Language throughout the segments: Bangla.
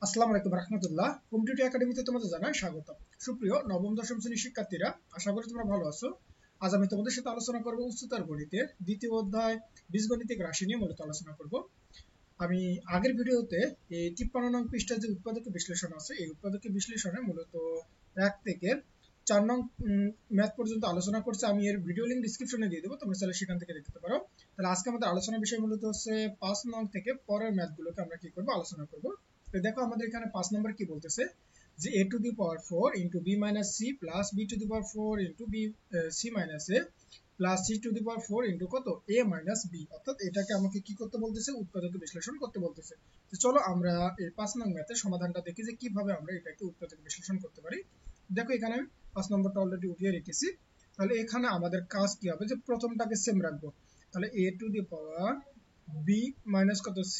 আসসালামু আলাইকুম রাহমাতুল্লাহ। কম্পিউটার একাডেমিতে তোমাদের জানাই স্বাগত। সুপ্রিয় নবম দশম শ্রেণীর শিক্ষার্থীরা, আশা করি তোমরা ভালো আছো। আজ আমি তোমাদের সাথে আলোচনা করব উচ্চতর গণিতের দ্বিতীয় অধ্যায় বীজগণিতিক রাশি নিয়ে মূলত আলোচনা করব। আমি আগের ভিডিওতে এই 53 নং পৃষ্ঠার যে উৎপাদক বিশ্লেষণ আছে, এই উৎপাদক বিশ্লেষণে মূলত 1 থেকে 4 নং ম্যাথ পর্যন্ত আলোচনা করছে। আমি এর ভিডিও লিংক ডেসক্রিপশনে দিয়ে দেবো, তোমরা চাইলে সেখান থেকে দেখতে পারো। তাহলে আজকে আমাদের আলোচনার বিষয় মূলত হচ্ছে 5 নং থেকে পরের ম্যাথগুলোকে আমরা কি করব, আলোচনা করব। তো দেখো আমাদের এখানে 5 নম্বর কি বলতেছে, যে a two the power 4 into b minus c plus b to the power 4 into b c minus a plus c to the power 4 into কত a মাইনাস b, অর্থাৎ এটাকে আমাকে কি করতে বলতেছে, উৎপাদক বিশ্লেষণ করতে বলতেছে। তো চলো আমরা এই 5 নং ম্যাথের সমাধানটা দেখি যে কিভাবে আমরা এটাকে উৎপাদক বিশ্লেষণ করতে পারি। দেখো এখানে আমি 5 নম্বরটা অলরেডি উঠিয়ে রেখেছি। তাহলে এখানে আমাদের কাজ কি হবে, যে প্রথমটাকে সেম রাখবো। তাহলে a two the power b minus কত c।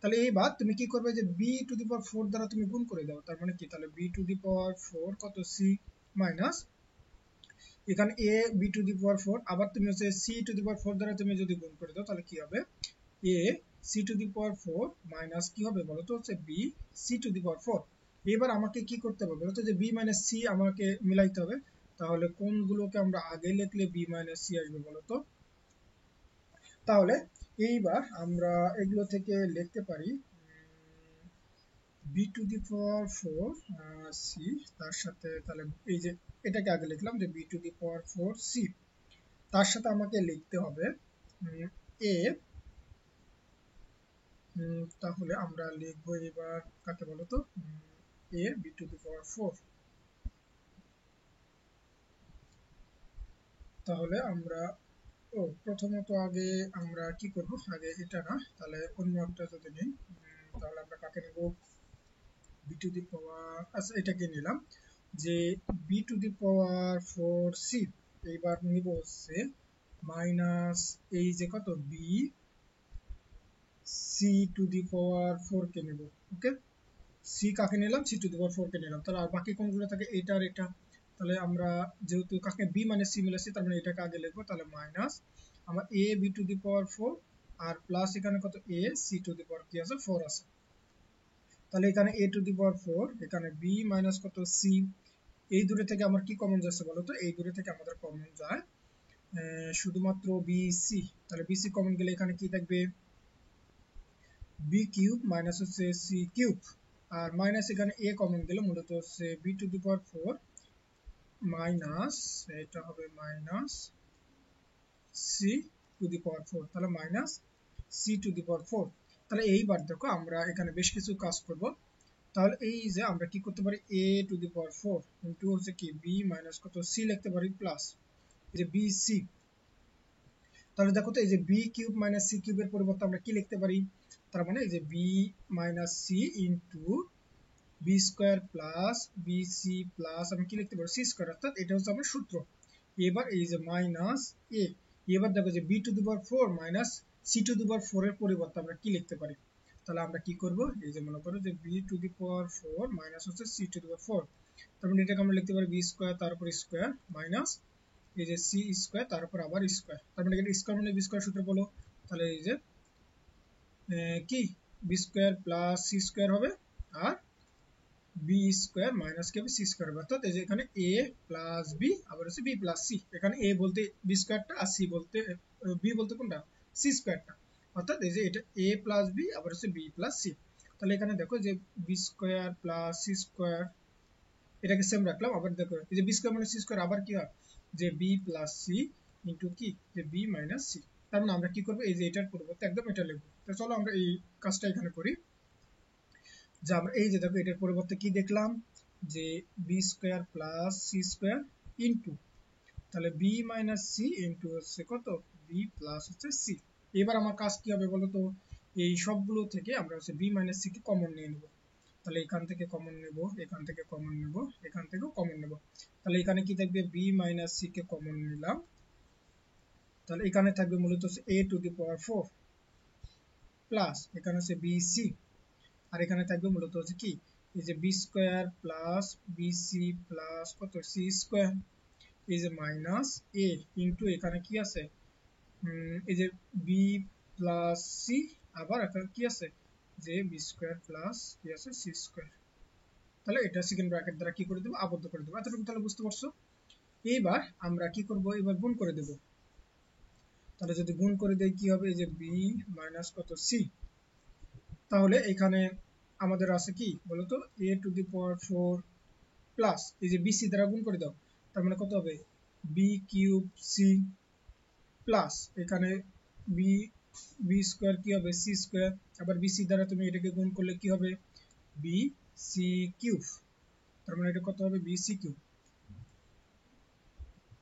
তাহলে এইবার তুমি কি করবে, যে b টু দি পাওয়ার 4 দ্বারা তুমি গুণ করে দাও। তার মানে কি, তাহলে b টু দি পাওয়ার 4 কত c মাইনাস এখানে a b to the power 4, আবার তুমি হচ্ছে c টু দি পাওয়ার 4 দ্বারা তুমি যদি গুণ করে দাও, তাহলে কি হবে, a c to the power 4 minus কি হবে বলো তো, হচ্ছে b c to the power 4। এবার আমাকে কি করতে হবে বলো তো, যে b মাইনাস c আমাকে মিলাইতে হবে। তাহলে কোনগুলোকে আমরা আগে লিখলে b মাইনাস c আসবে বলো তো। তাহলে এইবার আমরা এগুলো থেকে লিখতে পারি b to the power 4 c, তার সাথে তাহলে এই যে এটাকে আগে লিখলাম যে b to the power 4 c, তার সাথে আমাকে লিখতে হবে a। তাহলে আমরা লিখবো এবার কাকে বলতো, a b to the power 4। তাহলে আমরা প্রথমত আগে আমরা কি করব, আগে এটা না, তাহলে অন্য একটা যদি নিই। তাহলে আমরা কাকে নেব, b টু দি পাওয়ার, আচ্ছা এটাকে নিলাম, যে b to the power 4c। এইবার নিব হচ্ছে মাইনাস এই যে কত b c to the power 4 কে নেব। ওকে, c কাকে নিলাম, c টু দি পাওয়ার 4 কে নিলাম। তাহলে আর বাকি কোনগুলো থাকে, এটা আর এটা। তাহলে আমরা যেহেতু কাকে b মানে c মিলাচ্ছি, তার মানে এটাকে আগে লিখবো। তাহলে মাইনাস আমার a b to the power 4 আর প্লাস এখানে কত a c to the power কি আছে 4 আছে। তাহলে এখানে a টু দি পাওয়ার 4, এখানে b মাইনাস কত c। এই দূরে থেকে আমার কি কমন যাচ্ছে বলো তো, এই দূরে থেকে আমাদের কমন যায় শুধুমাত্র bc। তাহলে bc কমন গেলে এখানে কি থাকবে, b কিউব মাইনাস হচ্ছে c কিউব, আর মাইনাস এখানে a কমন গেলে মূলত হচ্ছে b to the power 4 minus, এটা হবে minus c to the power 4, তাহলে minus c to the power 4। তাহলে এইবার দেখো আমরা এখানে বেশ কিছু কাজ করব। তাহলে এই যে আমরা কি করতে পারি, a two the power 4 into হচ্ছে কি b মাইনাস কত c লিখতে পারি, প্লাস এই যে bc। তাহলে দেখো তো, এই যে b কিউব মাইনাস c কিউবের পরিবর্তে আমরা কি লিখতে পারি, তার মানে এই যে b minus c into b square plus bc plus আমি কি লিখতে পারি, c স্কয়ার, অর্থাৎ এটা হচ্ছে আমার সূত্র। এবার এই যে মাইনাস a, এবার দেখো যে b to the power 4 minus c to the power 4 এর পরিবর্তে আমরা কি লিখতে পারি। তাহলে আমরা কি করব, এই যে মনে করো যে b to the power 4 minus হচ্ছে c টু দি পাওয়ার 4, তার মানে এটাকে আমরা লিখতে পারি b স্কয়ার তার উপর স্কয়ার মাইনাস এই যে c স্কয়ার তার উপর আবার স্কয়ার। তার মানে এটা স্কয়ার মানে b স্কয়ার সূত্র বলো। তাহলে এই যে কি b square plus c square হবে, আর বি স্কয়ার মাইনাস কি হবে, সি স্কয়ার হবে। অর্থাৎ এই যে এখানে a প্লাস বি আবার হচ্ছে বি প্লাস সি, এখানে a বলতে বি স্কয়ারটা আর সি বলতে বি বলতে কোনটা, সি স্কয়ারটা। অর্থাৎ এই যে এটা a প্লাস বি আবার হচ্ছে বি প্লাস সি। তাহলে এখানে দেখো যে B square plus C square, এটাকে সেম রাখলাম। আবার দেখো এই যে বি স্কয়ার মানে সি স্কয়ার, আবার কি হয় যে বি প্লাস সি ইনটু কি, যে বি মাইনাস সি। তার মানে আমরা কি করব, এই যে এটার পরিবর্তে একদম এটা লিখবো। তো চলো আমরা এই কাজটা এখানে করি, যে আমরা এই যে দেখো এটার পরিবর্তে কি দেখলাম, যে B square plus C square into, তাহলে বি মাইনাস সি ইনটু হচ্ছে কত, বি প্লাস হচ্ছে সি। এবার আমার কাজ কি হবে বলো তো, এই সবগুলো থেকে আমরা হচ্ছে বি মাইনাস সি কে কমন নিয়ে নেব। তাহলে এখান থেকে কমন নেব, এখান থেকে কমন নেব, এখান থেকেও কমন নেব। তাহলে এখানে কি থাকবে, বি মাইনাস সি কে কমন নিলাম। তাহলে এখানে থাকবে মূলত হচ্ছে a two the power 4 plus এখানে হচ্ছে বি সি, আর এখানে থাকবে মূলত হচ্ছে কি, এই যে B square plus BC plus কত সি স্কয়ার, এই যে মাইনাস এ ইনটু এখানে কি আছে, এই যে বি প্লাস সি, আবার এখানে কি আছে যে বি স্কোয়ার প্লাস কি আছে সি স্কোয়ার, তাহলে এটা সেকেন্ড ব্র্যাকেট দ্বারা কি করে দেবো, আবদ্ধ করে দেবো। এতটুকু তাহলে বুঝতে পারছো। এইবার আমরা কি করব, এবার গুণ করে দেব। তাহলে যদি গুণ করে দেই কি হবে, এই যে বি মাইনাস কত সি, তাহলে এখানে আমাদের আছে কি বলতো এ টু দি পাওয়ার 4 প্লাস এই যে বিসি দ্বারা গুণ করে দাও, তার মানে কত হবে বি কিউব সি প্লাস এখানে বি বি স্কোয়ার কি হবে সি স্কোয়ার, আবার বিসি দ্বারা তুমি এটাকে গুণ করলে কি হবে বি সি কিউব, তার মানে এটা কত হবে বি সি কিউব।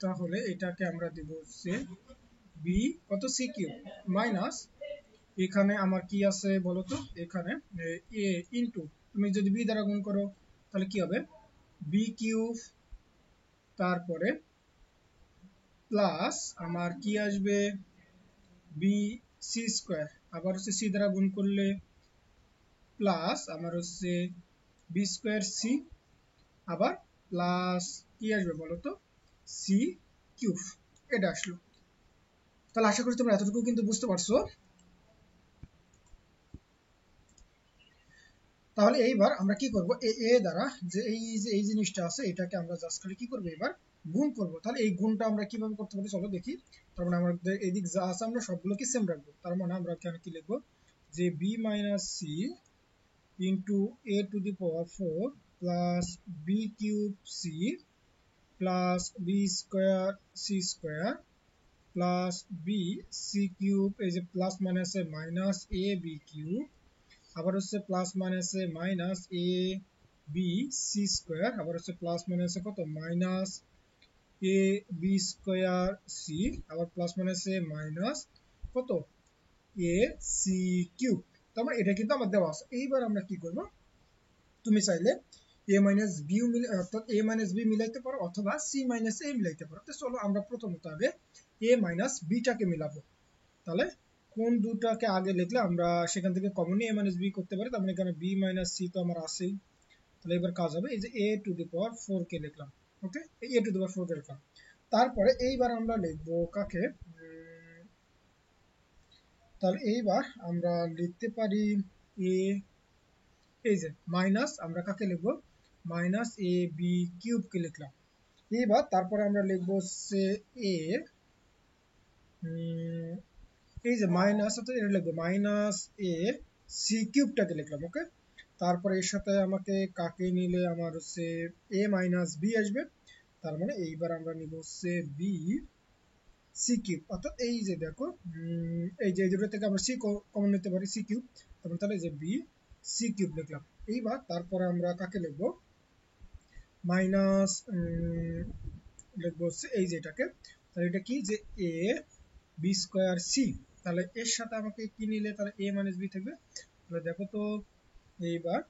তাহলে এটাকে আমরা দেব হচ্ছে বি কত সি কিউব মাইনাস এখানে আমার কি আছে বলতো এখানে এ ইনটু তুমি যদি বি দ্বারা গুণ করো তাহলে কি হবে বি কিউব, তারপরে প্লাস আমার কি আসবে বি সি স্কোয়ার, আবার হচ্ছে সি দ্বারা গুণ করলে প্লাস আমার হচ্ছে বি স্কোয়ার সি, আবার প্লাস কি আসবে বলতো সি কিউব, এটা আসলো। তাহলে আশা করি তোমরা এতটুকু কিন্তু বুঝতে পারছো। তাহলে এইবার আমরা কি করব, এ দ্বারা যে এই জিনিসটা আছে এটাকে আমরা জাস্ট খালি কি করব এবার গুণ করব। তাহলে এই গুণটা আমরা কিভাবে করতে পারি চলো দেখি। তার মানে আমাদের এদিক যা আছে আমরা সবগুলোকে সেম রাখবো। তার মানে আমরা এখানে কি লিখবো যে B minus C into A to the power 4 plus B cube C plus B square C square plus B C cube, এই যে প্লাস মানে আছে মাইনাস এ বি কিউব, আবার হচ্ছে প্লাস মানে আছে মাইনাস এ বি সি স্কোয়ার, আবার হচ্ছে প্লাস মানে আছে কত মাইনাস এ বি স্কোয়ার সি, আবার প্লাস মানে আছে মাইনাস কত এ সি কিউব। তার মানে এটা কিন্তু আমার দেওয়া আছে। এইবার আমরা কি করব, তুমি চাইলে এ মাইনাস বি অর্থাৎ এ মাইনাস বি মিলাইতে পারো অথবা সি মাইনাস এ মিলাইতে পারো। তো চলো আমরা প্রথমত আগে এ মাইনাস বিটাকে মিলাবো। তাহলে কোন দুটাকে আগে লিখলে আমরা সেখান থেকে কমনলি এ মাইনাস বি করতে পারি, তার মানে এখানে বি মাইনাস সি তো আমার আছেই। তাহলে এবার কাজ হবে এই যে এ টু দি পাওয়ার 4 কে লিখলাম, ওকে এ টু দি পাওয়ার 4 কে লিখলাম। তারপরে এইবার আমরা লিখবো কাকে, তাহলে এইবার আমরা লিখতে পারি এ, এই যে মাইনাস আমরা কাকে লিখবো মাইনাস এ বি কিউব কে লিখলাম। এইবার তারপরে আমরা লিখবো হচ্ছে এ, এই যে মাইনাস অর্থাৎ এটা লিখবো মাইনাস এ সি কিউবটাকে লিখলাম, ওকে। তারপরে এর সাথে আমাকে কাকে নিলে আমার হচ্ছে এ মাইনাস বি আসবে, তার মানে এইবার আমরা নিব হচ্ছে বি সি কিউব, অর্থাৎ এই যে দেখো এই যে এই দুটো থেকে আমরা সি কমন নিতে পারি সি কিউব, তাহলে এই যে বি সি কিউব লিখলাম। এইবার তারপরে আমরা কাকে লিখবো মাইনাস লিখবো হচ্ছে এই যে এটাকে, তাহলে এটা কি যে এ বি স্কোয়ার সি, তাহলে এর সাথে আমাকে কি নিলে তাহলে এ মাইনাস বি থাকবে। তাহলে দেখো তো এইবার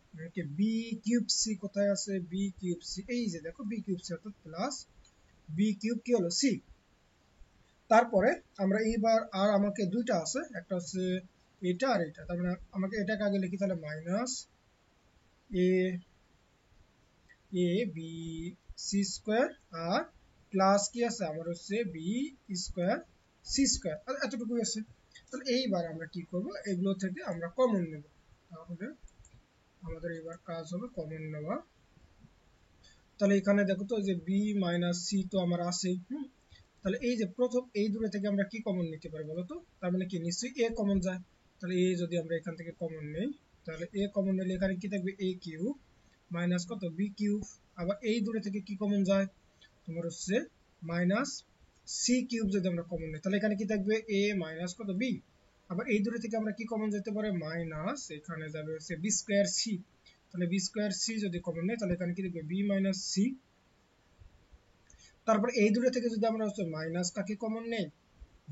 বি কিউব সি কোথায় আছে, বি কিউব সি এই যে দেখো বি কিউব সি অর্থাৎ প্লাস বি কিউব কি হলো সি। তারপরে আমরা এইবার আর আমাকে দুইটা আছে, একটা হচ্ছে এটা আর এটা, তার মানে আমাকে এটাকে আগে লিখি তাহলে মাইনাস এ এ বি সি স্কোয়ার আর প্লাস কি আছে আমার হচ্ছে বি স্কোয়ার সি স্কোয়ার, এতটুকুই আছে। তাহলে এইবার আমরা কি করব এগুলো থেকে আমরা কমন নেব। তাহলে আমাদের এবার কাজ হবে কমন নেওয়া। তাহলে এখানে দেখো তো যে বি মাইনাস সি তো আমার আছে, তাহলে এই যে প্রথম এই দুটো থেকে আমরা কি কমন নিতে পারি বলতো, তার মানে কি নিশ্চয়ই এ কমন যায়। তাহলে এ যদি আমরা এখান থেকে কমন নেই তাহলে এ কমন নিলে এখানে কি থাকবে এ কিউব মাইনাস কত বি কিউব, আবার এই দুটো থেকে কি কমন যায় তোমার হচ্ছে মাইনাস সি কিউব, যদি আমরা কমন নিই তাহলে এখানে কি থাকবে এ মাইনাস কত বি, আবার এই দুটো থেকে আমরা কি কমন যেতে পারে মাইনাস এখানে যাবে হচ্ছে বি স্কোয়ার সি, তাহলে বি স্কোয়ার সি যদি কমন নেই তাহলে এখানে কি থাকবে বি মাইনাস সি, তারপর এই দুটো থেকে যদি আমরা হচ্ছে মাইনাস কাকে কমন নেই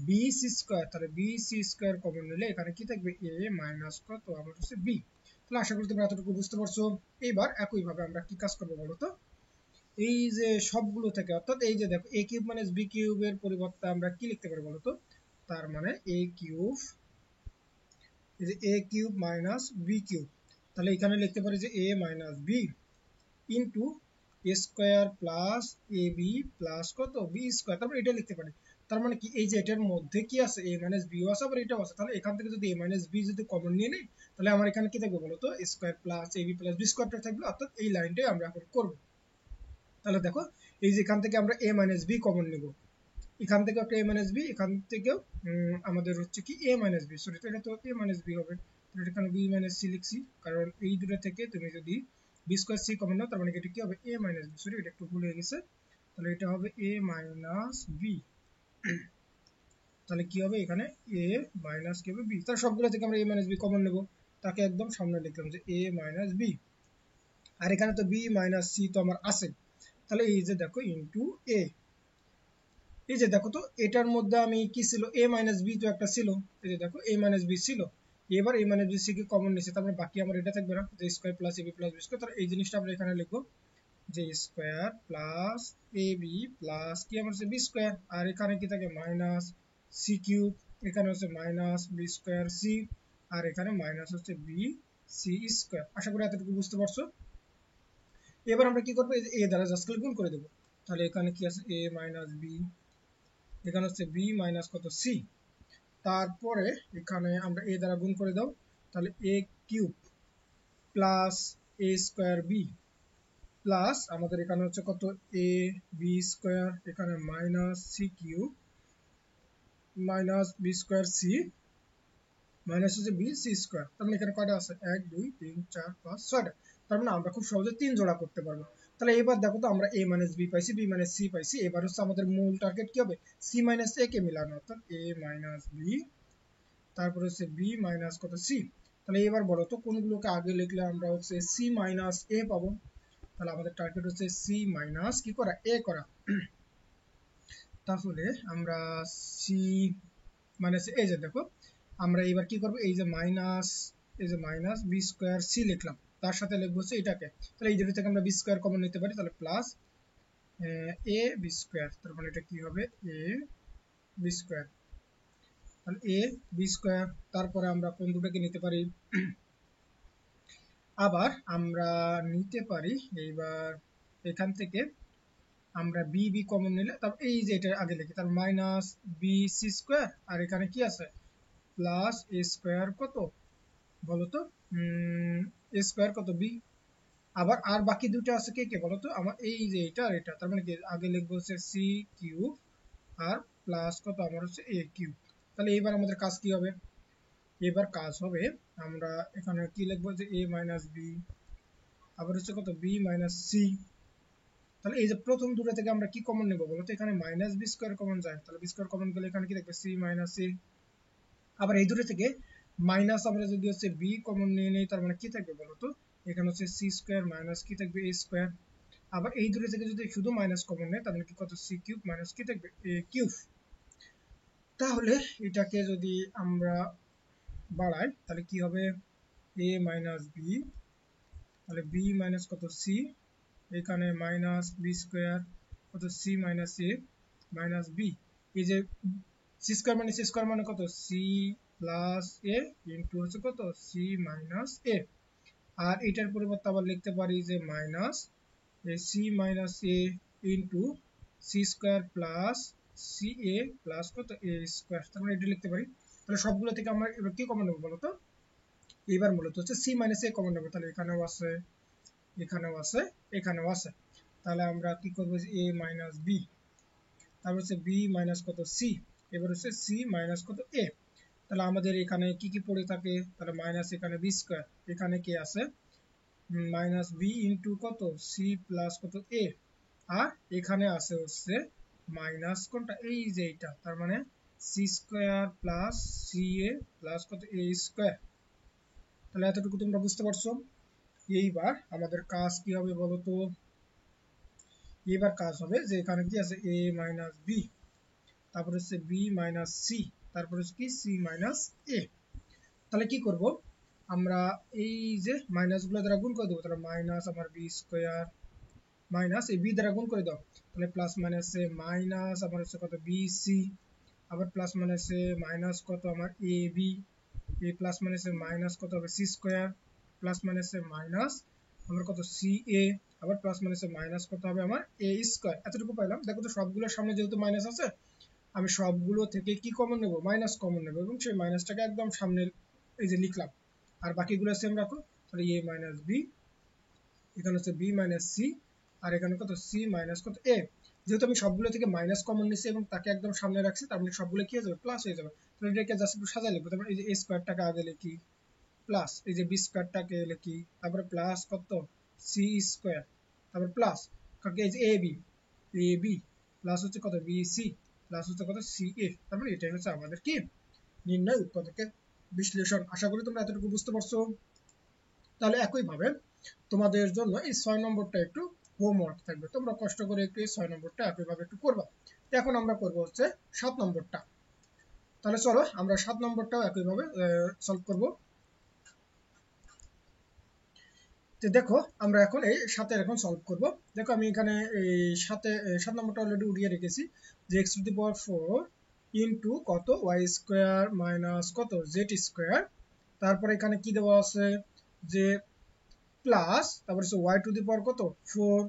বি সি স্কোয়ার, তাহলে বি সি স্কোয়ার কমন নিলে এখানে কি থাকবে এ মাইনাস কত আমার হচ্ছে বি। তাহলে আশা করি তোমরা এতটুকু বুঝতে পারছো। এইবার একইভাবে আমরা কি কাজ করবো বলতো, এই যে সবগুলো থেকে অর্থাৎ এই যে দেখো এ কিউব মাইনাস বি কিউবের পরিবর্তে আমরা কি লিখতে পারি বলতো, তার মানে এ কিউব, এই যে এ কিউব মাইনাস বি কিউব, তাহলে এখানে লিখতে পারি যে এ minus B into A square plus a B plus কত বি স্কোয়ার, তারপর এটা লিখতে পারি। তার মানে কি এই যে এটার মধ্যে কি আছে a মাইনাস বিও আছে আবার এটাও আছে, তাহলে এখান থেকে যদি a মাইনাস বি যদি কমন নিয়ে নেই তাহলে আমার এখানে কি থাকবে বলতো a square plus ab plus b স্কয়ারটা থাকবে, অর্থাৎ এই লাইনটাই আমরা এখন করব। তাহলে দেখো এই যে এখান থেকে আমরা a মাইনাস বি কমন নিব, এখান থেকে একটা a মাইনাস বি, এখান থেকেও আমাদের হচ্ছে কি a মাইনাস বি, সরি এটা তো a মাইনাস বি হবে, তাহলে এখানে b মাইনাস সি লিখছি, কারণ এই দুটো থেকে তুমি যদি b স্কয়ার সি কমন নাও তার মানে এটা কি হবে a মাইনাস বি, সরি এটা একটু ভুল হয়ে গেছে, তাহলে এটা হবে a মাইনাস বি। তাহলে কি হবে এখানে a মাইনাস কি হবে b, তাহলে সবগুলো থেকে আমরা a মাইনাস বি কমন নেব, তাকে একদম সামনে লিখলাম যে a মাইনাস বি, আর এখানে তো b মাইনাস সি তো আমার আছে, তাহলে এই যে দেখো ইনটু a, এই যে দেখো তো এটার মধ্যে আমি কি ছিল a মাইনাস বি তো একটা ছিল, এই যে দেখো a মাইনাস বি ছিল, এবার a মাইনাস বি সি কে কমন নিয়েছে, তারপরে বাকি আমার এটা থাকবে না যে square plus ab plus B square, তাহলে এই জিনিসটা আমরা এখানে লিখবো যে স্কয়ার প্লাস ab প্লাস কি আমার হচ্ছে বি স্কয়ার, আর এখানে কি থাকে মাইনাস সি কিউব, এখানে হচ্ছে মাইনাস বি স্কয়ার সি, আর এখানে মাইনাস হচ্ছে বি সি স্কয়ার। আশা করি এতটুকু বুঝতে পারছো। এবার আমরা কি করবো, এ দ্বারা জাস্ট গুণ করে দেবো, তাহলে এখানে কি আছে a মাইনাস বি, এখানে হচ্ছে b মাইনাস কত c, তারপরে এখানে আমরা a দ্বারা গুণ করে দাও, তাহলে a cube plus a square b plus আমাদের এখানে হচ্ছে কত a b স্কয়ার, এখানে minus c cube minus b square c minus হচ্ছে b c স্কয়ার, তার মানে এখানে কয়টা আছে 1 2 3 4 5 6টা, তার মানে আমরা খুব সহজে 3 জোড়া করতে পারবো। তাহলে এবার দেখো তো আমরা a মাইনাস b পাইছি, b মাইনাস c পাইছি, এবার হচ্ছে আমাদের মূল টার্গেট কি হবে c মাইনাস a কে মিলানো, অর্থাৎ a মাইনাস b তারপর হচ্ছে b মাইনাস কত c। তাহলে এবার বলো তো কোনগুলোকে আগে লিখলে আমরা হচ্ছে c মাইনাস a পাবো, তাহলে আমাদের টার্গেট হচ্ছে c মাইনাস কি করা a করা, তাহলে আমরা c মাইনাস এই যে দেখো আমরা এবার কি করব এই যে মাইনাস b স্কয়ার c লিখলাম, তার সাথে লিখবো হচ্ছে এটাকে, তাহলে এই দুটো থেকে আমরা b স্কয়ার কমন নিতে পারি, তাহলে প্লাস a b স্কয়ার, তার মানে এটা কি হবে a b স্কয়ার, তাহলে a b স্কয়ার, তারপরে আমরা কোন দুটোকে নিতে পারি আবার আমরা নিতে পারি এইবার এখান থেকে আমরা বি বি কমন নিলে, তারপর এই যে এটা আগে লিখি, তার মাইনাস বি সি স্কয়ার, আর এখানে কি আছে প্লাস এ স্কয়ার কত বলতো এ স্কয়ার কত বি, আবার আর বাকি দুটো আছে কে কে বলতো আমার এই যে এটা আর এটা, তার মানে কি আগে লিখবো হচ্ছে সি কিউব আর প্লাস কত আমার হচ্ছে এ কিউব। তাহলে এবার আমাদের কাজ কি হবে, এবার কাজ হবে আমরা এখানে কি লিখবো যে a মাইনাস বি, আবার হচ্ছে কত b মাইনাস সি, তাহলে এই যে প্রথম দুটো থেকে আমরা কি কমন নেব বলতো, এখানে মাইনাস বি স্কয়ার কমন যায়, তাহলে বি স্কয়ার কমন গেলে এখানে কি থাকবে সি মাইনাস সি, আবার এই দুটো থেকে মাইনাস আমরা যদি হচ্ছে বি কমন নিয়ে নেই তার মানে কি থাকবে বলতো, এখানে হচ্ছে সি স্কয়ার মাইনাস কি থাকবে এ স্কয়ার, আবার এই দুটো থেকে যদি শুধু মাইনাস কমন নেই তার মানে কি কত সি কিউব মাইনাস কি থাকবে এ কিউব। তাহলে এটাকে যদি আমরা বাড়াই তাহলে কি হবে a মাইনাস বি, তাহলে b মাইনাস কত c, এখানে মাইনাস বি স্কয়ার কত c minus a minus b, এই যে c স্কয়ার মানে কত c প্লাস a ইনটু হচ্ছে কত c মাইনাস a, আর এটার পরিবর্তে আবার লিখতে পারি যে minus c minus a into c square plus c a plus কত a স্কয়ার, তার মানে এটা লিখতে পারি। তাহলে সবগুলো থেকে আমরা এবার কি কমন নেব বলতো, এবার মূলত হচ্ছে c মাইনাস a কমন নেব, তাহলে এখানেও আছে এখানেও আছে এখানেও আছে, তাহলে আমরা কি করব a মাইনাস বি, তারপর হচ্ছে b মাইনাস কত c, এবার হচ্ছে c মাইনাস কত a, তাহলে আমাদের এখানে কি কি পড়ে থাকে, তাহলে মাইনাস এখানে বি স্কয়ার, এখানে কি আছে মাইনাস বি ইনটু কত সি প্লাস কত এ, আর এখানে আছে হচ্ছে মাইনাস কোনটা এই যে এটা, তার মানে সি স্কয়ার প্লাস সি এ প্লাস কত এ স্কয়ার। তাহলে এতটুকু তোমরা বুঝতে পারছো। এইবার আমাদের কাজ কি হবে বলতো, এবার কাজ হবে যে এখানে কি আছে a মাইনাস বি, তারপর হচ্ছে b মাইনাস সি, তারপর হচ্ছে কি c মাইনাস a। তাহলে কি করব আমরা এই যে মাইনাস গুলো দ্বারা গুণ করে দেবো, তাহলে মাইনাস আমার বি স্কয়ার মাইনাস এই বি দ্বারা গুণ করে দাও, তাহলে প্লাস মাইনাসে মাইনাস আমার হচ্ছে কত বি সি, আবার প্লাস মাইনাসে মাইনাস কত আমার এ বি, এই প্লাস মাইনাসে মাইনাস কত হবে সি স্কয়ার, প্লাস মাইনাসে মাইনাস আমার কত সি এ, আবার প্লাস মাইনাসে মাইনাস কত হবে আমার এ স্কয়ার। এতটুকু পাইলাম, দেখো তো সবগুলোর সামনে যেহেতু মাইনাস আছে আমি সবগুলো থেকে কি কমন নেব, মাইনাস কমন নেব, এবং সেই মাইনাসটাকে একদম সামনে এই যে লিখলাম, আর বাকিগুলো সেম রাখো। তাহলে এ মাইনাস বি, এখানে হচ্ছে বি মাইনাস সি, আর এখানে কত সি মাইনাস কত এ। যেহেতু আমি সবগুলো থেকে মাইনাস কমন নিচ্ছি এবং তাকে একদম সামনে রাখছি, তার মানে সবগুলো কি হয়ে যাবে, প্লাস হয়ে যাবে। তাহলে এটাকে জাস্ট একটু সাজা লিখবো। তারপরে এই যে এ স্কোয়ারটাকে আগে লিখি, প্লাস এই যে বি স্কোয়ারটাকে লিখি, তারপরে প্লাস কত সি স্কোয়ার, তারপর প্লাস কাকে এই যে এ বি প্লাস হচ্ছে কত বি সি, প্লাস হচ্ছে কত সি এ। তারপরে এটাই হচ্ছে আমাদের কি নির্ণয় উৎপাদকের বিশ্লেষণ। আশা করি তোমরা এতটুকু বুঝতে পারছো। তাহলে একইভাবে তোমাদের জন্য এই 6 নম্বরটা একটু হোমওয়ার্ক থাকবে, তোমরা কষ্ট করে একটু এই 6 নম্বরটা একইভাবে একটু করবা। এখন আমরা করব হচ্ছে 7 নম্বরটা। তাহলে চলো আমরা 7 নম্বরটাও একইভাবে সলভ করব। তো দেখো আমরা এখন এই 7 এখন সলভ করব। দেখো আমি এখানে এই 7 নম্বরটা অলরেডি উঠিয়ে রেখেছি, যে x to the power 4 into কত y স্কয়ার মাইনাস কত z স্কয়ার, তারপরে এখানে কি দেওয়া আছে যে প্লাস, তারপরে হচ্ছে y টু দি পাওয়ার কত 4,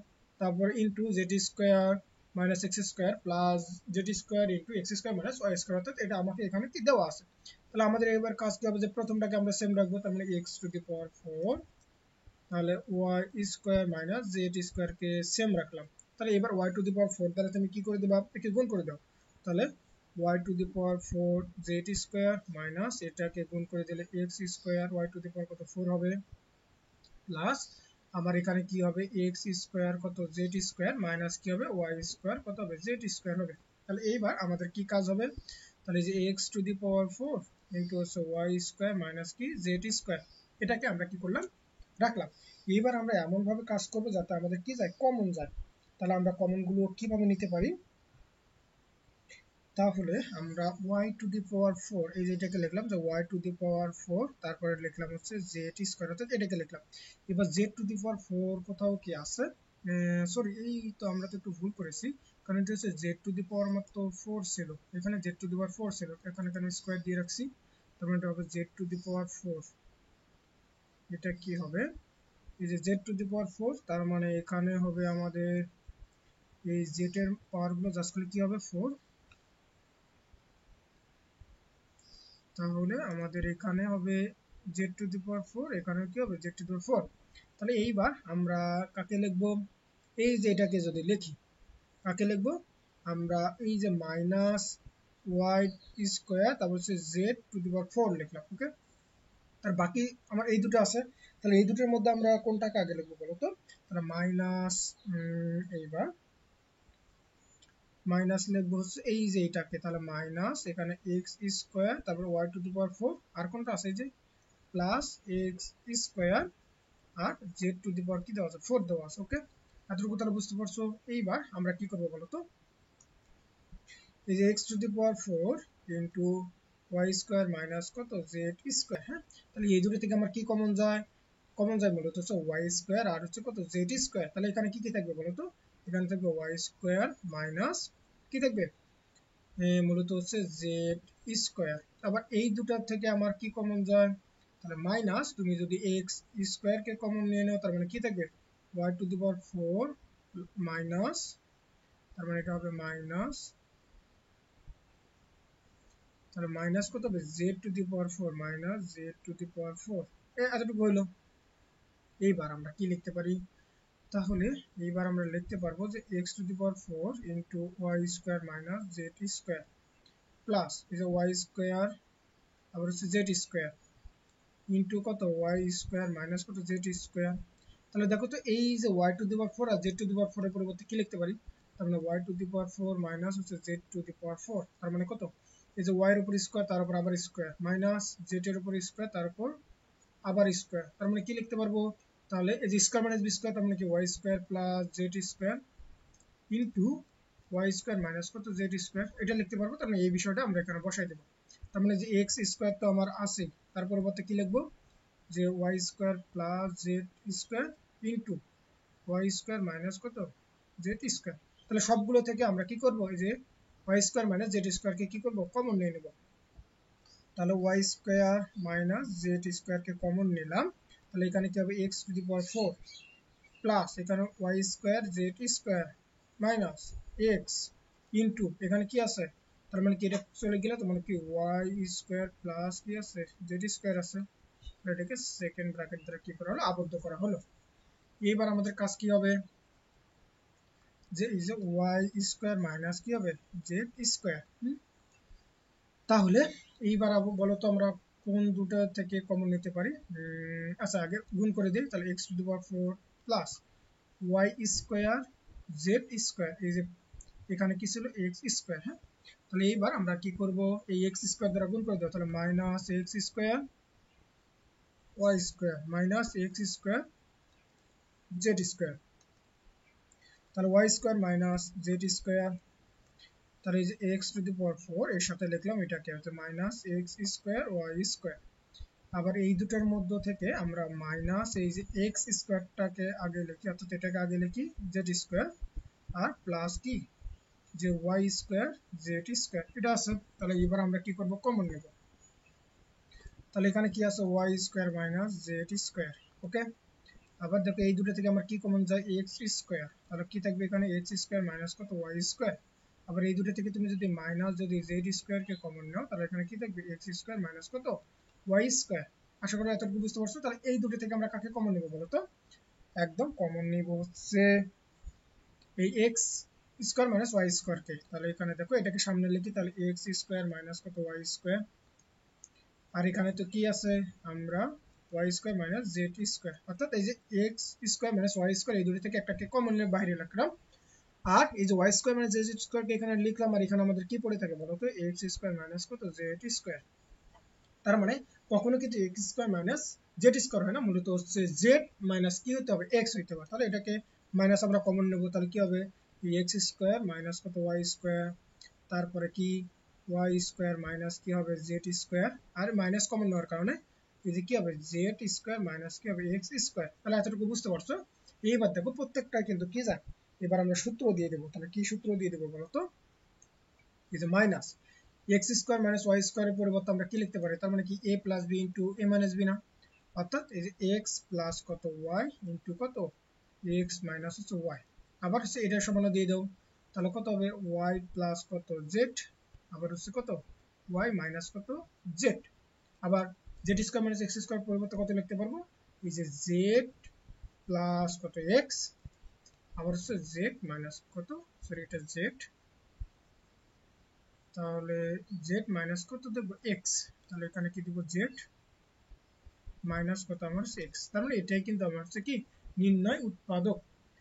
তারপর into z square minus x square plus z square into x square minus y square, অর্থাৎ এটা আমাকে এখানে কি দেওয়া আছে। তাহলে আমাদের এবার কাজ কি হবে, যে প্রথমটাকে আমরা সেম রাখবো, তার মানে x টু দি পাওয়ার 4, তাহলে y square minus z square কে সেম রাখলাম। তাহলে এবার y টু দি পাওয়ার 4 দ্বারা তুমি কি করে দেবা, একে গুণ করে দাও। তাহলে y to the power 4 z square minus এটাকে গুণ করে দিলে x square y to the power কত 4 হবে, প্লাস আমার এখানে কি হবে x স্কয়ার কত z স্কয়ার মাইনাস কি হবে y স্কয়ার কত হবে z স্কয়ার হবে। তাহলে এইবার আমাদের কি কাজ হবে, তাহলে যে x to the power 4 into হচ্ছে y স্কয়ার মাইনাস কি z স্কয়ার, এটাকে আমরা কি করলাম, রাখলাম। এইবার আমরা এমন ভাবে কাজ করব যাতে আমাদের কি যায়, কমন যায়। তাহলে আমরা কমন গুলো কিভাবে নিতে পারি, তাহলে আমরা y টু দি পাওয়ার 4 এই যেটাকে লিখলাম, যে y টু দি পাওয়ার 4, তারপরে লিখলাম হচ্ছে z স্কয়ার, অর্থাৎ এটাকে লিখলাম। এবার z টু দি পাওয়ার 4 কোথাও কি আছে, সরি এই তো আমরা তো একটু ভুল করেছি, কারণ এটা হচ্ছে z টু দি পাওয়ার মাত্র 4 ছিল, এখানে z টু দি পাওয়ার 4 ছিল, এখানে কেন স্কয়ার দিয়ে রাখছি, তারপরে এটা হবে z টু দি পাওয়ার 4। এটা কি হবে, এই যে z টু দি পাওয়ার 4, তার মানে এখানে হবে আমাদের এই z এর পাওয়ার গুলো জাস্ট করলে কি হবে 4, তাহলে আমাদের এখানে হবে z টু দি পাওয়ার 4, এখানে কি হবে z টু দি পাওয়ার 4। তাহলে এইবার আমরা কাকে লিখব, এই যে এটাকে যদি লিখি কাকে লিখব, আমরা এই যে মাইনাস y স্কয়ার তারপর হচ্ছে z টু দি পাওয়ার 4 লিখলাম, ওকে। আর বাকি আমার এই দুটো আছে, তাহলে এই দুটোর মধ্যে আমরা কোনটাকে আগে লিখবো বলো তো, তাহলে মাইনাস, এইবার মাইনাস লিখবো হচ্ছে এই যে এটাকে, তাহলে মাইনাস এখানে এক্স স্কোয়ার তারপর ওয়াই টু দি পাওয়ার 4, আর কোনটা আছে এই যে প্লাস এক্স স্কোয়ার আর জেড টু দি পাওয়ার কি দেওয়া আছে 4 দেওয়া আছে, ওকে। এতটুকু তাহলে বুঝতে পারছো। এইবার আমরা কি করবো বলো তো, এই যে X to the power 4 into Y square minus কত জেড স্কোয়ার, হ্যাঁ। তাহলে এই দুটো থেকে আমার কি কমন যায়, কমন যায় মূলত হচ্ছে ওয়াই স্কোয়ার আর হচ্ছে কত জেড স্কোয়ার। তাহলে এখানে কি কি থাকবে বলো তো, এখানে থাকবে ওয়াই স্কোয়ার মাইনাস কি থাকবে, মূলত হচ্ছে জেড স্কোয়ার। আবার এই দুটার থেকে আমার কি কমন যায়, তাহলে মাইনাস তুমি যদি এক্স স্কোয়ার কে কমন নিয়ে নাও, তার মানে কি থাকবে y to the power 4 minus, তার মানে এটা হবে মাইনাস, তাহলে মাইনাস কত হবে z to the power 4 minus z to the power 4, এতটুকু হইলো। এইবার আমরা কি লিখতে পারি, তাহলে এইবার আমরা লিখতে পারবো যে x to the power 4 into y square minus z square plus এই যে y স্কয়ার আবার হচ্ছে z স্কয়ার ইনটু কত y স্কয়ার মাইনাস কত z স্কয়ার। তাহলে দেখো তো এই যে y টু দি পাওয়ার 4 আর z টু দি পাওয়ার 4 এর পরিবর্তে কি লিখতে পারি, তার মানে y to the power 4 minus হচ্ছে z টু দি পাওয়ার 4, তার মানে কত এই যে y এর উপর স্কয়ার তার উপর আবার স্কয়ার মাইনাস z এর উপর স্কয়ার তার উপর আবার স্কয়ার, তার মানে কি লিখতে পারবো, তাহলে এই যে স্কয়ার মাইনাস বি স্কয়ার, তার মানে কি y square plus z square into y square minus কত z স্কয়ার, এটা লিখতে পারবো। তার মানে এই বিষয়টা আমরা এখানে বসাই দেব। তার মানে যে x স্কয়ার তো আমার আছে, তার পরিবর্তে কি লিখবো, যে y square plus z square into y square minus কত z স্কয়ার। তাহলে সবগুলো থেকে আমরা কি করব, এই যে y square minus z square কে কি করব, কমন নিয়ে নেব। তাহলে y square minus z square কে কমন নিলাম, তাহলে এখানে কি হবে x to the power 4 plus এখানে y square z square minus x into এখানে কি আছে, তার মানে কি এটা চলে গেলে তোমার কি ওয়াই স্কোয়ার প্লাস কি আছে জেড স্কোয়ার আছে, এটাকে সেকেন্ড ব্র্যাকেট দ্বারা কি করা হলো আবদ্ধ করা হলো। এবার আমাদের কাজ কি হবে যে এই যে ওয়াই স্কোয়ার মাইনাস কি হবে জেড স্কোয়ার। তাহলে এইবার বলো তো আমরা কোন দুটো থেকে কমন নিতে পারি। আচ্ছা আগে গুণ করে দিই, তাহলে X to the power 4 plus Y square Z square, এই যে এখানে কি ছিল এক্স স্কোয়ার। হ্যাঁ, তাহলে এইবার আমরা কি করব এই এক্স স্কোয়ার দ্বারা গুণ করে দেবো, তাহলে minus x square Y square minus x square Z square, তাহলে y square minus z square, তাহলে এই যে এক্স টু দি পাওয়ার 4 এর সাথে লিখলাম এটাকে হচ্ছে minus x square Y square. আবার এই দুটোর মধ্য থেকে আমরা মাইনাস এই যে এক্স স্কোয়ারটাকে আগে লিখি, অর্থাৎ এটাকে আগে লিখি জেড স্কোয়ার, আর প্লাস কি যে ওয়াই স্কোয়ার জেড স্কোয়ার এটা আছে। তাহলে এবার আমরা কি করব কমন নেব, তাহলে এখানে কি আছে y square minus z square. Okay, আবার দেখো এই দুটো থেকে আমার কি কমন যায় এক্স স্কোয়ার, তাহলে কি থাকবে এখানে এক্স স্কোয়ার মাইনাস কত ওয়াই স্কোয়ার। আবার এই দুটো থেকে তুমি যদি মাইনাস যদি জেড স্কোয়ার কে কমন নাও তাহলে এখানে কি থাকবে এক্স স্কোয়ার মাইনাস কত ওয়াই স্কোয়ার। আশা করি এতটুকু বুঝতে পারছো। তাহলে এই দুটো থেকে আমরা কাকে কমন নেব বলো তো, একদম কমন নিব হচ্ছে এই x square minus y square কে। তাহলে এখানে দেখো এটাকে সামনে লিখি, তাহলে এক্স স্কোয়ার মাইনাস কত ওয়াই স্কোয়ার, আর এখানে তো কি আছে আমরা y square minus z square, অর্থাৎ এই যে x square minus y square এই দুটো থেকে একটাকে কমন নিয়ে বাইরে রাখলাম, আর এই যে y square minus z square কে এখানে লিখলাম, আর এখানে আমাদের কি পড়ে থাকে বলো তো এক্স স্কোয়ার মাইনাস কত জেড স্কোয়ার। তার মানে কখনো কিন্তু x square minus z square হয় না, মূলত হচ্ছে জেড মাইনাস কি হতে হবে এক্স হইতে হবে। তাহলে এটাকে মাইনাস আমরা কমন নেব, তাহলে কি হবে এক্স স্কোয়ার মাইনাস কত ওয়াই স্কোয়ার, তারপরে কি ওয়াই স্কোয়ার মাইনাস কি হবে জেড স্কোয়ার, আর মাইনাস কমন নেওয়ার কারণে এই যে কি হবে জেড স্কোয়ার মাইনাস কি হবে এক্স স্কোয়ার। তাহলে এতটুকু বুঝতে পারছো। এইবার দেখো প্রত্যেকটা কিন্তু কি যায়, এবার আমরা সূত্র দিয়ে দেবো। তাহলে কি সূত্র দিয়ে দেবো বলো তো, এই যে minus x square minus Y স্কোয়ারের পরিবর্তে আমরা কি লিখতে পারি, তার মানে কি A plus B into A minus B না, অর্থাৎ এই যে এক্স প্লাস কত ওয়াই ইন্টু কত এক্স মাইনাস হচ্ছে ওয়াই। আবার হচ্ছে এটার সমান দিয়ে দাও, তাহলে কত হবে ওয়াই প্লাস কত জেড, আবার হচ্ছে কত ওয়াই মাইনাস কত জেড। আবার Z square minus x square পরিবর্তে কত লিখতে পারবো, এই যে জেড প্লাস কত এক্স, আবার হচ্ছে জেড মাইনাস কত সরি এটা জেড, তাহলে জেড মাইনাস কত দেবো এক্স, তাহলে এখানে কি দিব জেড মাইনাস কত আমার হচ্ছে এক্স। তার মানে এটাই কিন্তু আমার হচ্ছে কি নির্ণয় উৎপাদক।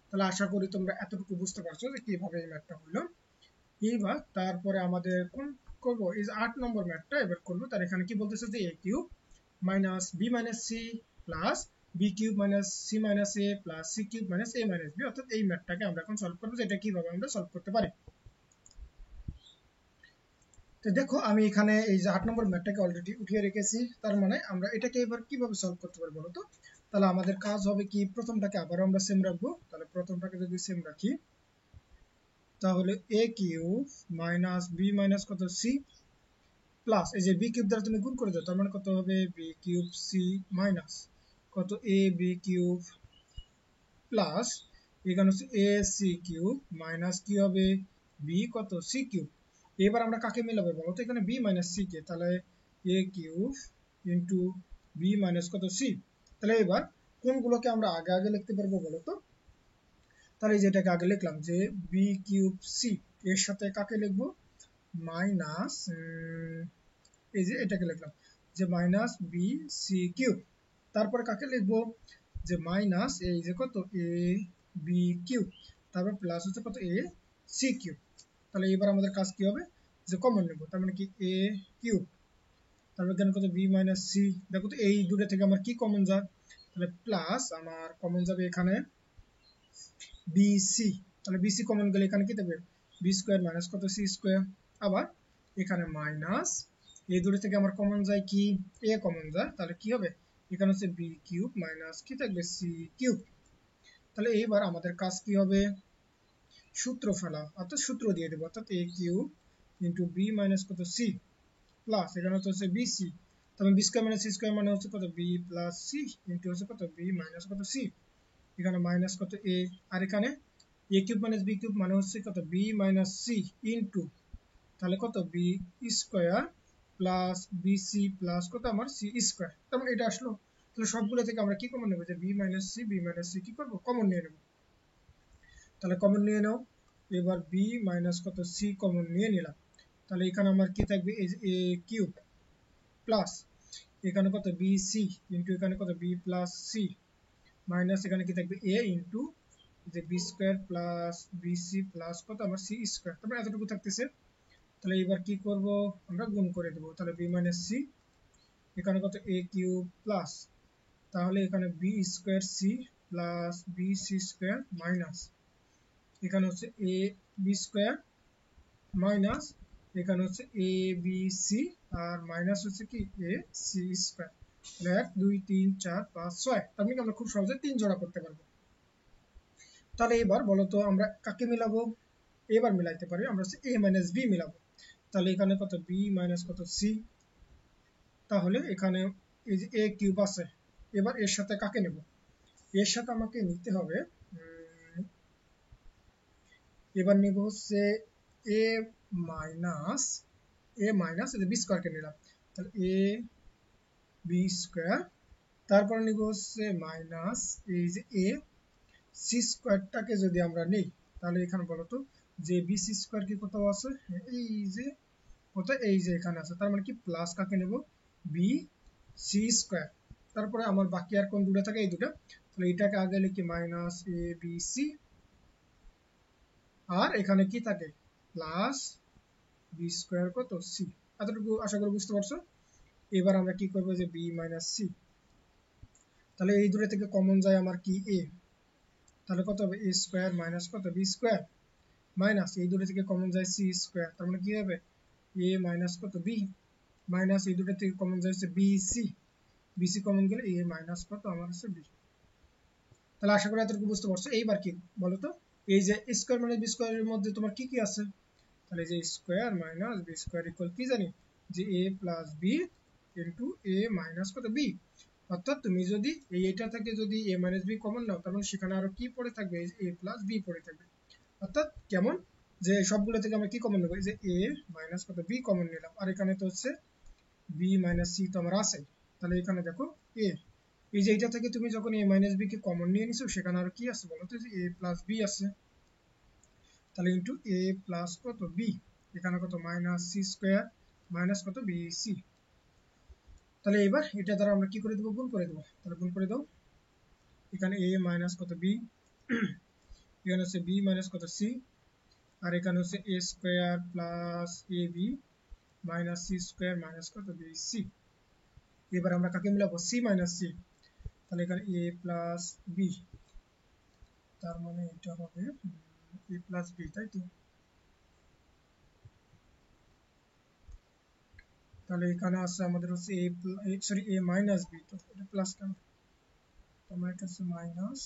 তাহলে আশা করি তোমরা এতটুকু বুঝতে পারছো যে কিভাবে এই ম্যাথটা হলো। এইবার তারপরে আমাদের কোন করব এই যে 8 নম্বর ম্যাথটা এবার করব। তার এখানে কি বলতেছে যে a cube minus B minus C plus B cube minus C minus A plus C cube minus A minus B, অর্থাৎ এই ম্যাথটাকে আমরা এখন সলভ করব যে এটা কিভাবে আমরা সলভ করতে পারি। তো দেখো আমি এখানে এই যে 8 নম্বর ম্যাথটাকে অলরেডি উঠিয়ে রেখেছি, তার মানে আমরা এটাকে এবার কিভাবে সলভ করতে পারি বলো তো। তাহলে আমাদের কাজ হবে কি প্রথমটাকে আবার আমরা সেম রাখবো, তাহলে প্রথমটাকে যদি সেম রাখি তাহলে a cube minus B minus কত সি প্লাস এই যে বি কিউব দ্বারা তুমি গুণ করে দাও, তার মানে কত হবে বি কিউব সি মাইনাস কত এ বি কিউব প্লাস এখানে হচ্ছে এ সি কিউব মাইনাস কি হবে বি কত সি কিউব। এবার আমরা কাকে মিলাবো বলো তো এখানে বি মাইনাস সি কে, তাহলে এ কিউব ইন্টু বি মাইনাস কত সি। তাহলে এবার কোনগুলোকে আমরা আগে আগে লিখতে পারবো বলো তো, তাহলে যেটাকে আগে লিখলাম যে বি কিউব সি এর সাথে কাকে লিখবো মাইনাস এই যে এটাকে লিখলাম যে মাইনাস বি সি কিউব, তারপরে কাকে লিখবো যে মাইনাস এই যে কত এ বি কিউব, তারপর প্লাস হচ্ছে কত এ সি কিউব। তাহলে এবার আমাদের কাজ কি হবে যে কমন নেব, তার মানে কি এ কিউব তারপর এখানে কত বি মাইনাস সি, দেখো তো এই দুটো থেকে আমার কি কমন যায়, তাহলে প্লাস আমার কমন যাবে এখানে বিসি, তাহলে বিসি কমন গেলে এখানে কি থাকবে বি স্কোয়ার মাইনাস কত সি স্কোয়ার। আবার এখানে মাইনাস এই দুটো থেকে আমার কমন যায় কি এ কমন যায়, তাহলে কি হবে এখানে হচ্ছে বি কিউব মাইনাস কি থাকবে সি কিউব। তাহলে এইবার আমাদের কাজ কি হবে সূত্র ফেলা, অর্থাৎ সূত্র দিয়ে দেবো, অর্থাৎ A cube into B minus কত সি প্লাস এখানে হচ্ছে বি সি, তাহলে B square minus C square মানে হচ্ছে কত বি প্লাস সি ইন্টু হচ্ছে কত বি মাইনাস কত সি, এখানে মাইনাস কত এ, আর এখানে A cube minus B cube মানে হচ্ছে কত বি মাইনাস সি ইন্টু তাহলে কত B square plus BC plus কত আমার সি স্কোয়ার, তার মানে এটা আসলো। তাহলে সবগুলো থেকে আমরা কি কমন নেব, যে বি মাইনাস সি কি করব, কমন নিয়ে নেব। তাহলে কমন নিয়ে নাও। এবার বি মাইনাস কত সি কমন নিয়ে নিলাম। তাহলে এখানে আমার কি থাকবে, এই যে এ কিউব প্লাস এখানে কত বি সি ইন্টু এখানে কত বি প্লাস সি মাইনাস এখানে কি থাকবে এ ইন্টু যে B square plus BC plus কত আমার সি স্কোয়ার, তারপরে এতটুকু থাকতেছে। তাহলে এবার কি করব, আমরা গুণ করে দেবো। তাহলে বি মাইনাস সি এখানে কত এ কিউব প্লাস তাহলে এখানে B square C plus B C square minus এখানে হচ্ছে এ বি স্কোয়ার মাইনাস এখানে হচ্ছে এ বি সি আর মাইনাস হচ্ছে কি এ সি স্কোয়ার। তাহলে 1 2 3 4 5 6, তার মানে আমরা খুব সহজে 3 জোড়া করতে পারবো। তাহলে এবার বলো তো আমরা কাকে মিলাবো, এবার মিলাইতে পারি আমরা হচ্ছে a মাইনাস বি মিলাবো। তাহলে এখানে কত বি মাইনাস কত সি, তাহলে এখানে এই যে এ কিউব আছে, এবার এর সাথে কাকে নেব, এর সাথে আমাকে নিতে হবে এবার নিব হচ্ছে এ মাইনাস এই যে বি স্কোয়ারকে নিলাম। তাহলে এ বি স্কোয়ার, তারপর নিব হচ্ছে মাইনাস এই যে এ সি স্কোয়ারটাকে যদি আমরা নিই, তাহলে এখানে বলতো যে বি সি স্কোয়ার কি কোথাও আছে, এই যে কোথায়, এই যে এখানে আছে, তার মানে কি প্লাস কাকে নেব বি সি স্কোয়ার। তারপরে আমার বাকি আর কোন দুটো থাকে, এই দুটো। তাহলে এটাকে আগে লিখি মাইনাস এ বি সি আর এখানে কি থাকে প্লাস বি স্কোয়ার কত সি। এতটুকু আশা করি বুঝতে পারছো। এবার আমরা কি করবো, যে বি মাইনাস সি, তাহলে এই দুটো থেকে কমন যায় আমার কি এ, তাহলে কত হবে এ স্কোয়ার মাইনাস কত বি স্কোয়ার মাইনাস এই দুটো থেকে কমন যায় সি স্কোয়ার, তার মানে কি হবে এ মাইনাস কত বি মাইনাস এই দুটো থেকে কমন যায় হচ্ছে বি সি, বিসি কমন গেলে এ মাইনাস কত আমার হচ্ছে বি। তাহলে আশা করি এতটুকু বুঝতে পারছো। এইবার কি বলো তো, এই যে স্কোয়ার মাইনাস বি স্কোয়ারের মধ্যে তোমার কি কি আছে, তাহলে যে square minus B square equal কি জানি, যে A plus B into A minus কত বি। অর্থাৎ তুমি যদি এইটা থেকে যদি এ মাইনাস বি কমন নাও, তার মানে সেখানে আরো কি পড়ে থাকবে, এ প্লাস বি পড়ে থাকবে। অর্থাৎ কেমন, যে সবগুলো থেকে আমরা কি কমন নেবো, যে এ মাইনাস কত বি কমন নিলাম, আর এখানে তো হচ্ছে বি মাইনাস সি তো আমার আছে। তাহলে এখানে দেখো এ, এই যে এইটা থেকে তুমি যখন এ মাইনাস বি কে কমন নিয়ে নিছো, সেখানে আর কি আছে বলো তো, যে এ প্লাস বি আছে। তাহলে ইন্টু এ প্লাস কত বি, এখানে কত মাইনাস সি স্কোয়ার মাইনাস কত বি সি। তাহলে এবার এটা দ্বারা আমরা কি করে দেবো, গুণ করে দেবো। তাহলে গুণ করে দাও, এখানে এ মাইনাস কত বি এখানে হচ্ছে বি মাইনাস কত সি আর এখানে হচ্ছে a square plus a b minus C square minus কত বি সি। এবার আমরা কাকে মিলাবো, সি মাইনাস সি, তাহলে এখানে এ প্লাস বি, তার মানে এটা হবে এ প্লাস বি, তাই তো। তাহলে এখানে আছে আমাদের হচ্ছে এ মাইনাস বি, তো এটা প্লাস কেন, আমার এটা হচ্ছে মাইনাস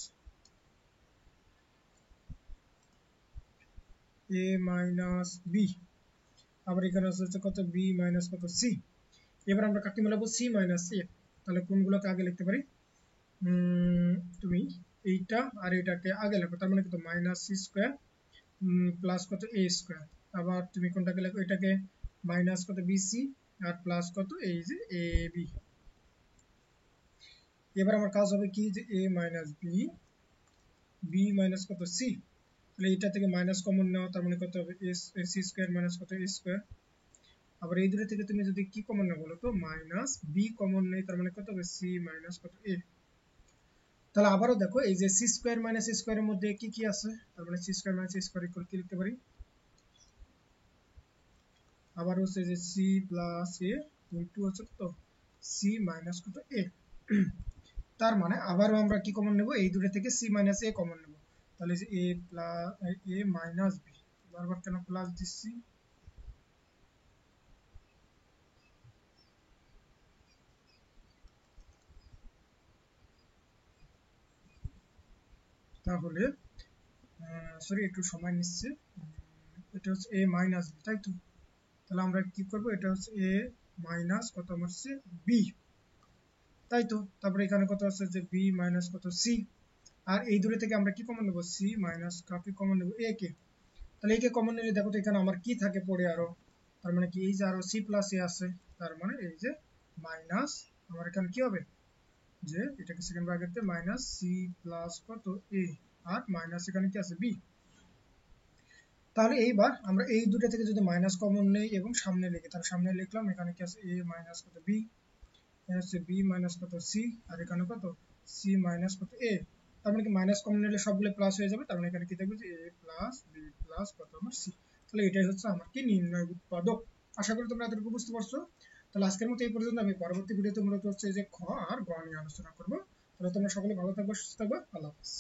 এ মাইনাস বি, আবার এখানে হচ্ছে কত বি মাইনাস কত সি। এবার আমরা কাকে মিলাবো, সি মাইনাস এ। তাহলে কোনগুলোকে আগে লিখতে পারি, তুমি এইটা আর এটাকে আগে লেখো, তার মানে কত মাইনাস সি স্কোয়ার প্লাস কত এ স্কোয়ার। আবার তুমি কোনটাকে লেখো, এটাকে মাইনাস কত বিসি আর প্লাস কত এই যে এ বি। এবার আমার কাজ হবে কি, যে এ মাইনাস বি বি মাইনাস কত সি, তাহলে এটা থেকে মাইনাস কমন নাও, তার মানে কত হবে সি স্কোয়ার মাইনাস কত এ স্কোয়ার। আবার এই দুটো থেকে তুমি যদি কি কমন নাও বলো তো, মাইনাস বি কমন নেই, তার মানে কত হবে সি মাইনাস কত এ। তাহলে আবারও দেখো, এই যে সি স্কোয়ার মাইনাস এ স্কোয়ারের মধ্যে কি কি আছে, তার মানে সি স্কোয়ার মাইনাস এ স্কোয়ার ইকুয়াল কি লিখতে পারি, আবার হচ্ছে যে সি প্লাস এ ইন্টু হচ্ছে কত সি মাইনাস কত এ। তার মানে আবারও আমরা কি কমন নেব, এই দুটো থেকে সি মাইনাস এ কমন নেব। তাহলে যে A plus A minus B, বারবার কেন প্লাস দিচ্ছি, তাহলে সরি একটু সময় নিচ্ছে, এটা হচ্ছে এ মাইনাস বি, তাই তো। তাহলে আমরা কি করব, এটা হচ্ছে এ মাইনাস কত আমার হচ্ছে বি, তাই তো। তারপরে এখানে কত আছে, যে বি মাইনাস কত সি, আর এই দুটো থেকে আমরা কি কমন নেব, সি মাইনাস কাকে কমন নেব, এ কে। তাহলে একে কমন নিলে দেখো তো এখানে আমার কি থাকে পড়ে আরো, তার মানে কি এই যে আরো সি প্লাস এ আছে, তার মানে এই যে মাইনাস আমার এখানে কি হবে যে এটাকে সেকেন্ড ব্র্যাকেটে মাইনাস সি প্লাস কত এ, আর মাইনাস এখানে কি আছে বি। তাহলে এইবার আমরা এই দুটো থেকে যদি মাইনাস কমন নেই এবং সামনে লিখি, তাহলে সামনে লিখলাম এখানে কি আছে এ মাইনাস কত বি, এখানে হচ্ছে বি মাইনাস কত সি, আর এখানে কত সি মাইনাস কত এ। তার মানে কি মাইনাস কমন নিলে সবগুলো প্লাস হয়ে যাবে, তার মানে এখানে কি থাকবে যে এ প্লাস বি প্লাস কত আমার সি। তাহলে এটাই হচ্ছে আমার কি নির্ণয় উৎপাদক। আশা করি তোমরা এতটুকু বুঝতে পারছো। তাহলে আজকের মতো এই পর্যন্ত, আমি পরবর্তী ভিডিওতে মূলত হচ্ছে যে খ আর গ নিয়ে আলোচনা করবো। তাহলে তোমরা সকলে ভালো থাকবে, সুস্থ থাকবে, আল্লাহ হাফেজ।